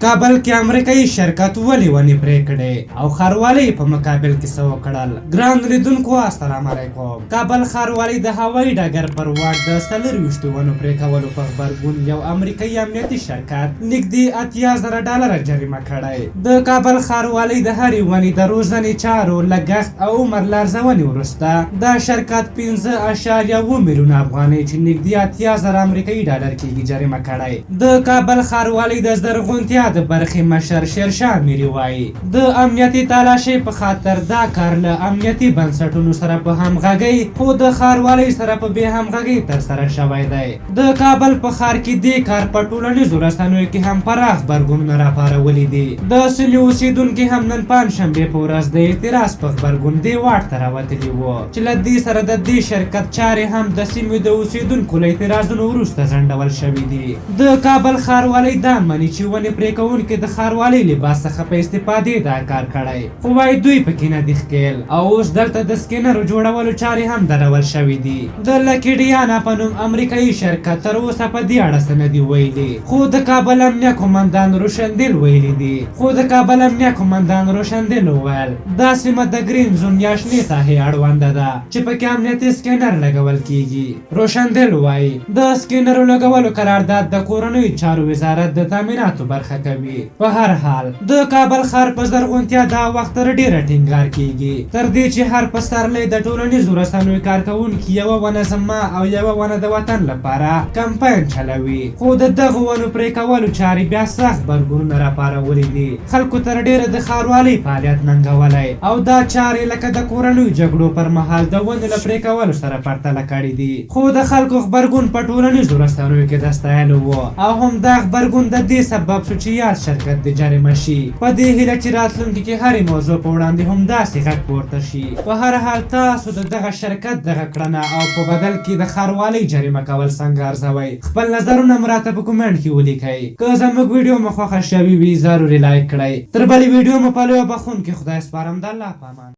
کابل کې امریکایي شرکت ولې ونې پرې کړې او ښاروالۍ په مقابل کې څه وکړل؟ ګران لیدونکو السلام علیکم. کابل ښاروالۍ د هوایي ډګر پر واټ د 24 ونو پرې کولو په غبرګون یو امریکایي امنیتي شرکت نږدې $80,000 جریمه کړی. د کابل ښاروالۍ د هرې ونې د روزنې چارو لګښت او عمر لارزونې وروسته دا شرکت 5.7 میلیونه افغانۍ چې نږدې $80,000 امریکایي ډالر کېږي جریمه کړی. د کابل ښاروالۍ د زرغونتیا د برخې مشر شیرشاه میري وایي د امنیتي تالاشۍ په خاطر دا کار له امنیتي بنسټونو سره په همغږۍ خو د ښاروالۍ سره په بې همغږۍ ترسره شوی دی. د کابل په ښار کې دې کار په ټولنیزو رسنیو کې هم پراخ غبرګونونه راپارولي دي. د سیمې اوسېدونکي هم نن پنجشنبې په ورځ د اعتراض په غبرګون دې واټ ته راوتلي وو چې له دې سره د دې شرکت چارې هم د سیمې د اوسېدونکو له اعتراضونو وروسته ځنډول شوي دي. د کابل ښاروالۍ دا مني چې ونې پرې کوونکي د ښاروالۍ لباس څخه په استفادې دا کار کړی، خو وایي دوی پکې نه دي ښکېل او اوس دلته د سکینرو جوړولو چارې هم درول شوي دي. د لکي ډیانا په نوم امریکایي شرکت تر اوسه په دې اړه څه نه دي ویلي، خو د کابل امنیه قومندان روشندیل ویلي وویل دا سیمه د ګرین زون یا شنې ساحې اړونده ده چې پکې امنیتي سکینر لګول کیږي. روشندیل وایي د سکینرو لګولو قرارداد د کورنیو چارو وزارت د تامیناتو برخه کوي. په هر حال د کابل ښار په زرغونتیا دا وخت تر ډیره ټینګار کیږي تر دې چې هر پسرلی د ټولنیزو رسنیو کارکوونکي یوه ونه زما او یوه ونه د وطن لپاره کمپاین چلوي، خو د دغو ونو پرې کولو چارې بیا سخت غبرګونونه راپارولي دي. خلکو تر ډیره د ښاروالۍ فعالیت ننګولی او دا چارې لکه د کورنیو جګړو پر مهال د ونو له پرې کولو سره پرتله کړي دي. خو د خلکو غبرګون په ټولنیزو رسنیو کې د ستایلو و او هم دا غبرګون د دې سبب شو چې یاد شرکت د جریمه شي. په دې هیله چې راتلونکي کې هرې موضوع په وړاندې هم داسې غږ پورته شي. په هر حال تاسو د دغه شرکت دغه کړنه او په بدل کې د ښاروالۍ جریمه کول څنګه ارزوئ؟ خپل نظرونه مو راته په کومنټ کې ولیکئ. که زموږ ویډیو مو خوښه شوې وي ضروري لایک کړئ. تر بلې ویډیو مو په لویه بخښونکي خدای سپارم. د الله په امان.